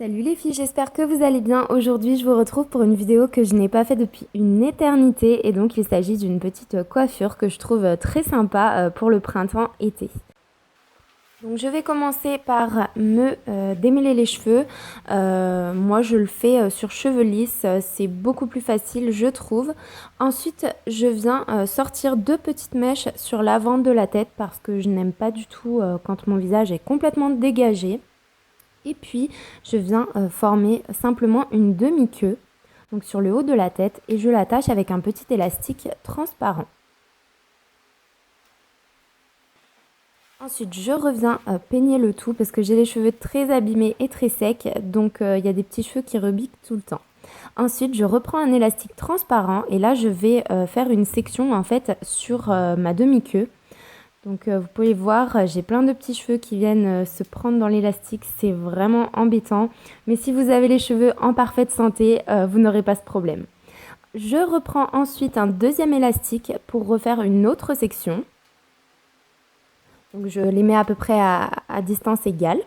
Salut les filles, j'espère que vous allez bien. Aujourd'hui, je vous retrouve pour une vidéo que je n'ai pas fait depuis une éternité et donc il s'agit d'une petite coiffure que je trouve très sympa pour le printemps-été. Donc je vais commencer par me démêler les cheveux. Moi je le fais sur cheveux lisses, c'est beaucoup plus facile je trouve. Ensuite je viens sortir deux petites mèches sur l'avant de la tête parce que je n'aime pas du tout quand mon visage est complètement dégagé. Et puis, je viens former simplement une demi-queue, donc sur le haut de la tête, et je l'attache avec un petit élastique transparent. Ensuite, je reviens peigner le tout parce que j'ai les cheveux très abîmés et très secs, donc il y a des petits cheveux qui rebiquent tout le temps. Ensuite, je reprends un élastique transparent et là, je vais faire une section en fait sur ma demi-queue. Donc vous pouvez voir, j'ai plein de petits cheveux qui viennent se prendre dans l'élastique, c'est vraiment embêtant. Mais si vous avez les cheveux en parfaite santé, vous n'aurez pas ce problème. Je reprends ensuite un deuxième élastique pour refaire une autre section. Donc je les mets à peu près à distance égale.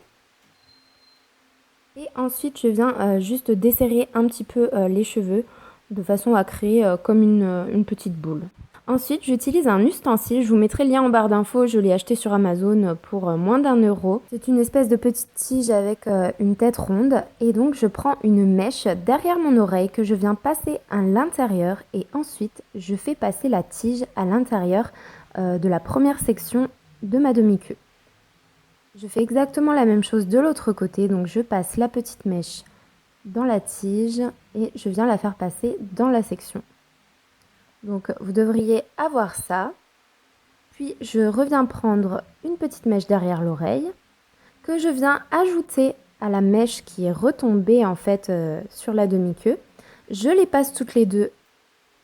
Et ensuite je viens juste desserrer un petit peu les cheveux de façon à créer comme une petite boule. Ensuite, j'utilise un ustensile, je vous mettrai le lien en barre d'infos, je l'ai acheté sur Amazon pour moins d'1 €. C'est une espèce de petite tige avec une tête ronde et donc je prends une mèche derrière mon oreille que je viens passer à l'intérieur et ensuite je fais passer la tige à l'intérieur de la première section de ma demi-queue. Je fais exactement la même chose de l'autre côté, donc je passe la petite mèche dans la tige et je viens la faire passer dans la section. Donc vous devriez avoir ça. Puis je reviens prendre une petite mèche derrière l'oreille que je viens ajouter à la mèche qui est retombée en fait sur la demi-queue. Je les passe toutes les deux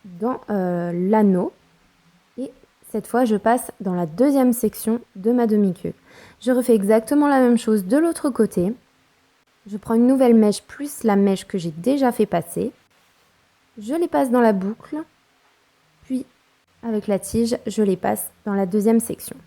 dans l'anneau et cette fois je passe dans la deuxième section de ma demi-queue. Je refais exactement la même chose de l'autre côté. Je prends une nouvelle mèche plus la mèche que j'ai déjà fait passer. Je les passe dans la boucle. Puis, avec la tige, je les passe dans la deuxième section.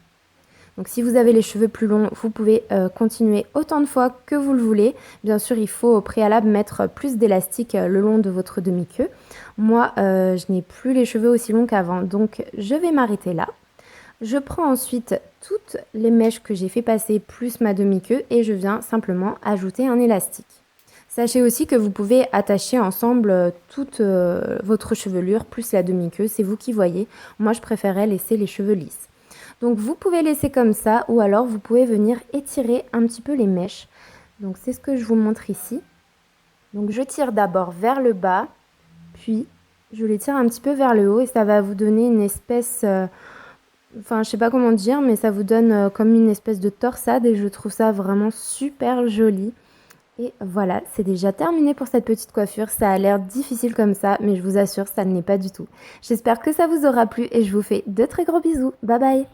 Donc si vous avez les cheveux plus longs, vous pouvez continuer autant de fois que vous le voulez. Bien sûr, il faut au préalable mettre plus d'élastique le long de votre demi-queue. Moi, je n'ai plus les cheveux aussi longs qu'avant, donc je vais m'arrêter là. Je prends ensuite toutes les mèches que j'ai fait passer plus ma demi-queue et je viens simplement ajouter un élastique. Sachez aussi que vous pouvez attacher ensemble toute votre chevelure plus la demi-queue, c'est vous qui voyez. Moi, je préférais laisser les cheveux lisses. Donc, vous pouvez laisser comme ça ou alors vous pouvez venir étirer un petit peu les mèches. Donc, c'est ce que je vous montre ici. Donc, je tire d'abord vers le bas, puis je les tire un petit peu vers le haut et ça va vous donner une espèce... Enfin, je sais pas comment dire, mais ça vous donne comme une espèce de torsade et je trouve ça vraiment super joli. Et voilà, c'est déjà terminé pour cette petite coiffure. Ça a l'air difficile comme ça, mais je vous assure, ça ne l'est pas du tout. J'espère que ça vous aura plu et je vous fais de très gros bisous. Bye bye!